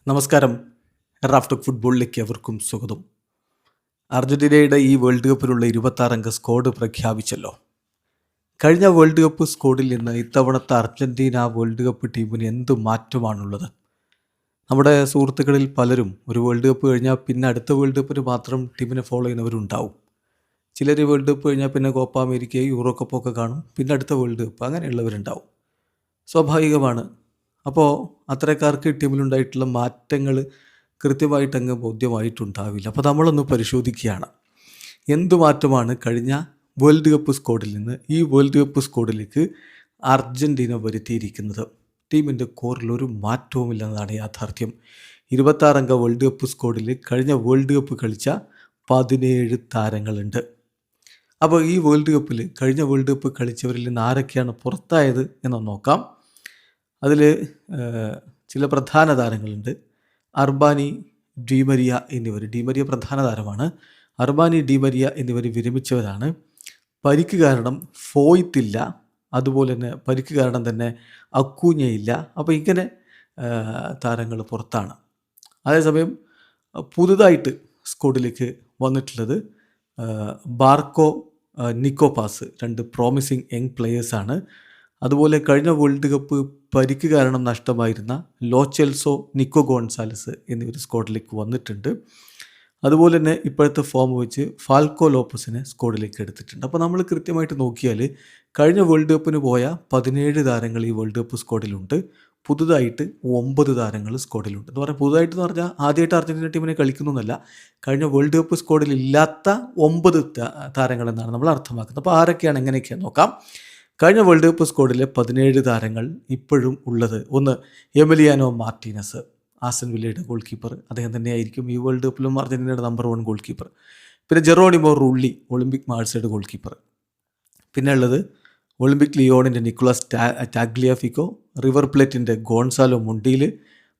നമസ്കാരം. റാഫ് ഫുട്ബോളിലേക്ക് അവർക്കും സ്വാഗതം. അർജന്റീനയുടെ ഈ വേൾഡ് കപ്പിലുള്ള 26 അംഗ സ്ക്വാഡ് പ്രഖ്യാപിച്ചല്ലോ. കഴിഞ്ഞ വേൾഡ് കപ്പ് സ്ക്വാഡിൽ നിന്ന് ഇത്തവണത്തെ അർജന്റീന വേൾഡ് കപ്പ് ടീമിന് എന്ത് മാറ്റമാണുള്ളത്? നമ്മുടെ സുഹൃത്തുക്കളിൽ പലരും ഒരു വേൾഡ് കപ്പ് കഴിഞ്ഞാൽ പിന്നെ അടുത്ത വേൾഡ് കപ്പിന് മാത്രം ടീമിനെ ഫോളോ ചെയ്യുന്നവരുണ്ടാവും. ചിലർ വേൾഡ് കപ്പ് കഴിഞ്ഞാൽ പിന്നെ കോപ്പ അമേരിക്ക, യൂറോ കപ്പൊക്കെ കാണും, പിന്നെ അടുത്ത വേൾഡ് കപ്പ്, അങ്ങനെയുള്ളവരുണ്ടാവും. സ്വാഭാവികമാണ്. അപ്പോൾ അത്തരക്കാർക്ക് ടീമിലുണ്ടായിട്ടുള്ള മാറ്റങ്ങൾ കൃത്യമായിട്ട് അങ്ങ് ബോധ്യമായിട്ടുണ്ടാവില്ല. അപ്പോൾ നമ്മളൊന്ന് പരിശോധിക്കുകയാണ്, എന്ത് മാറ്റമാണ് കഴിഞ്ഞ വേൾഡ് കപ്പ് സ്ക്വാഡിൽ നിന്ന് ഈ വേൾഡ് കപ്പ് സ്ക്വാഡിലേക്ക് അർജന്റീന വരുത്തിയിരിക്കുന്നത്. ടീമിൻ്റെ കോറിൽ ഒരു മാറ്റവുമില്ലെന്നതാണ് യാഥാർത്ഥ്യം. 26 അംഗ വേൾഡ് കപ്പ് സ്ക്വാഡിൽ കഴിഞ്ഞ വേൾഡ് കപ്പ് കളിച്ച 17 താരങ്ങളുണ്ട്. അപ്പോൾ ഈ വേൾഡ് കപ്പിൽ കഴിഞ്ഞ വേൾഡ് കപ്പ് കളിച്ചവരിൽ നിന്ന് ആരൊക്കെയാണ് പുറത്തായത് എന്ന് നോക്കാം. അതിൽ ചില പ്രധാന താരങ്ങളുണ്ട്. അർബാനി, ഡിമരിയ എന്നിവർ. ഡിമരിയ പ്രധാന താരമാണ്. അർബാനി, ഡിമരിയ എന്നിവർ വിരമിച്ചവരാണ്. പരിക്ക് കാരണം ഫോയ്ത്തില്ല, അതുപോലെ തന്നെ പരിക്ക് കാരണം തന്നെ അക്കൂഞ്ഞയില്ല. അപ്പോൾ ഇങ്ങനെ താരങ്ങൾ പുറത്താണ്. അതേസമയം പുതുതായിട്ട് സ്ക്വാഡിലേക്ക് വന്നിട്ടുള്ളത് ബാർക്കോ, നിക്കോപാസ്, 2 പ്രോമിസിങ് യങ് പ്ലെയേഴ്സാണ്. അതുപോലെ കഴിഞ്ഞ വേൾഡ് കപ്പ് പരിക്ക് കാരണം നഷ്ടമായിരുന്ന ലോ ചെൽസോ, നിക്കോ ഗോൺസാലസ് എന്നിവർ സ്ക്വാഡിലേക്ക് വന്നിട്ടുണ്ട്. അതുപോലെ തന്നെ ഇപ്പോഴത്തെ ഫോം വെച്ച് ഫാൽക്കോ ലോപ്പസിനെ സ്ക്വാഡിലേക്ക് എടുത്തിട്ടുണ്ട്. അപ്പോൾ നമ്മൾ കൃത്യമായിട്ട് നോക്കിയാൽ കഴിഞ്ഞ വേൾഡ് കപ്പിന് പോയ 17 താരങ്ങൾ ഈ വേൾഡ് കപ്പ് സ്ക്വാഡിലുണ്ട്. പുതുതായിട്ട് 9 താരങ്ങൾ സ്ക്വാഡിലുണ്ട്. എന്ന് പറഞ്ഞാൽ പുതുതായിട്ട് എന്ന് പറഞ്ഞാൽ ആദ്യമായിട്ട് അർജന്റീന ടീമിനെ കളിക്കുന്നൊന്നല്ല, കഴിഞ്ഞ വേൾഡ് കപ്പ് സ്ക്വാഡിൽ ഇല്ലാത്ത 9 താരങ്ങളെന്നാണ് നമ്മൾ അർത്ഥമാക്കുന്നത്. അപ്പോൾ ആരൊക്കെയാണ്, എങ്ങനെയൊക്കെയാണ് നോക്കാം. കഴിഞ്ഞ വേൾഡ് കപ്പ് സ്ക്വാഡിലെ 17 താരങ്ങൾ ഇപ്പോഴും ഉള്ളത്: ഒന്ന്, എമിലിയാനോ മാർട്ടീനസ്, ആസ്റ്റൺ വില്ലയുടെ ഗോൾ കീപ്പർ. അദ്ദേഹം തന്നെയായിരിക്കും ഈ വേൾഡ് കപ്പിലും അർജന്റീനയുടെ നമ്പർ 1 ഗോൾ കീപ്പർ. പിന്നെ ജെറോണിമോ റുള്ളി, ഒളിമ്പിക് മാർസയുടെ ഗോൾ കീപ്പർ. പിന്നെ ഉള്ളത് ഒളിമ്പിക് ലിയോണിൻ്റെ നിക്കോളാസ് ടാഗ്ലിയാഫിക്കോ, റിവർ പ്ലേറ്റിൻ്റെ ഗോൺസാലോ മുണ്ടീൽ,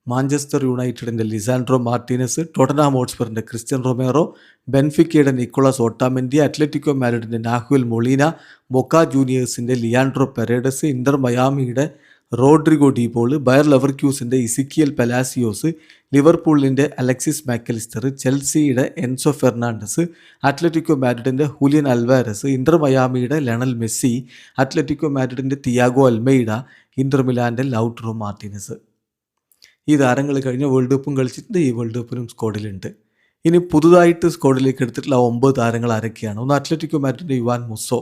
മാഞ്ചസ്റ്റർ യുണൈറ്റഡിൻ്റെ ലിസാൻഡ്രോ മാർട്ടീനസ്, ടോട്ടൻഹാം ഹോട്ട്സ്പറിൻ്റെ ക്രിസ്ത്യൻ റൊമേറോ, ബെൻഫിക്കയുടെ നിക്കോളാസ് ഓട്ടാമെൻഡി, അത്ലറ്റിക്കോ മാഡ്രിഡിൻ്റെ നാഹുൽ മൊളീന, ബൊക്ക ജൂനിയേഴ്സിൻ്റെ ലിയാൻഡ്രോ പെരേഡസ്, ഇന്റർ മയാമിയുടെ റോഡ്രിഗോ ഡീപോൾ, ബയർ ലെവർക്യൂസിൻ്റെ ഇസിക്കിയൽ പെലാസിയോസ്, ലിവർപൂളിൻ്റെ അലക്സിസ് മാക്കലിസ്റ്റർ, ചെൽസിയുടെ എൻസോ ഫെർണാണ്ടസ്, അത്ലറ്റിക്കോ മാഡ്രിഡിൻ്റെ ഹുലിയൻ അൽവാരസ്, ഇന്റർ മയാമിയുടെ ലണൽ മെസ്സി, അത്ലറ്റിക്കോ മാഡ്രിഡിൻ്റെ തിയാഗോ അൽമെയ്ഡ, ഇന്റർ മിലാൻ്റെ ലൗട്രോ മാർട്ടീനസ്. ഈ താരങ്ങൾ കഴിഞ്ഞ വേൾഡ് കപ്പും കളിച്ചിട്ടുണ്ട്, ഈ വേൾഡ് കപ്പിനും സ്ക്വാഡിലുണ്ട്. ഇനി പുതുതായിട്ട് സ്ക്വാഡിലേക്ക് എടുത്തിട്ടുള്ള 9 താരങ്ങൾ ആരൊക്കെയാണ്? ഒന്ന്, അത്ലറ്റിക്കോ മാഡ്രിഡിൻ്റെ യുവാൻ മുസ്സോ.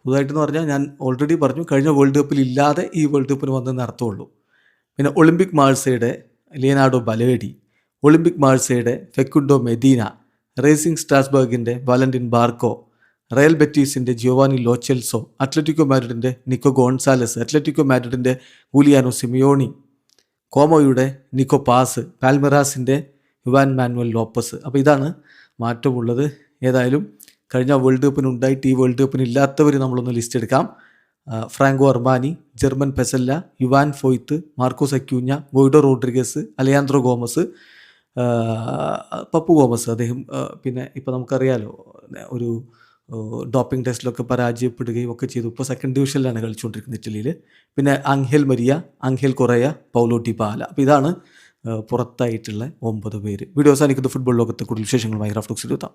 പുതുതായിട്ടെന്ന് പറഞ്ഞാൽ ഞാൻ ഓൾറെഡി പറഞ്ഞു, കഴിഞ്ഞ വേൾഡ് കപ്പിൽ ഇല്ലാതെ ഈ വേൾഡ് കപ്പിന് വന്നതെന്ന് അർത്ഥമുള്ളൂ. പിന്നെ ഒളിമ്പിക് മാർസയുടെ ലിയനാർഡോ ബലേഡി, ഒളിമ്പിക് മാർസയുടെ ഫെക്കുണ്ടോ മെദീന, റേസിംഗ് സ്ട്രാസ്ബർഗിൻ്റെ വാലന്റിൻ ബാർക്കോ, റയൽ ബെറ്റീസിൻ്റെ ജിയോവാനി ലോ ചെൽസോ, അത്ലറ്റിക്കോ മാഡ്രിഡിൻ്റെ നിക്കോ ഗോൺസാലസ്, അത്ലറ്റിക്കോ മാഡ്രിഡിൻ്റെ ഹൂലിയാനോ സിമിയോണി, കോമോയുടെ നിക്കോ പാസ്, പാൽമിറാസിൻ്റെ യുവാൻ മാനുവൽ ലോപ്പസ്. അപ്പോൾ ഇതാണ് മാറ്റമുള്ളത്. ഏതായാലും കഴിഞ്ഞ വേൾഡ് കപ്പിന് ഉണ്ടായിട്ട് ഈ വേൾഡ് കപ്പിന് ഇല്ലാത്തവർ നമ്മളൊന്ന് ലിസ്റ്റ് എടുക്കാം. Franco Armani, German Pezzella, Juan Foyth, Marcos Acuna, Guido Rodriguez, Alejandro Gomez, Papu Gomez. അദ്ദേഹം പിന്നെ ഇപ്പോൾ നമുക്കറിയാലോ, ഒരു ഡോപ്പിംഗ് ടെസ്റ്റിലൊക്കെ പരാജയപ്പെടുകയും ഒക്കെ ചെയ്തു. ഇപ്പോൾ സെക്കൻഡ് ഡിവിഷനിലാണ് കളിച്ചുകൊണ്ടിരിക്കുന്നത് ഇറ്റലിയിൽ. പിന്നെ അംഗേൽ മരിയ, അംഗേൽ കൊറയ, പൗലോ ഡിബാല. അപ്പോൾ ഇതാണ് പുറത്തായിട്ടുള്ള 9 പേര്. വീഡിയോ അവസാനിക്കുന്ന ഫുട്ബോൾ ലോകത്തെ കൂടുതൽ വിശേഷങ്ങളുമായി റാഫ് ടോക്സിൽ എത്താം.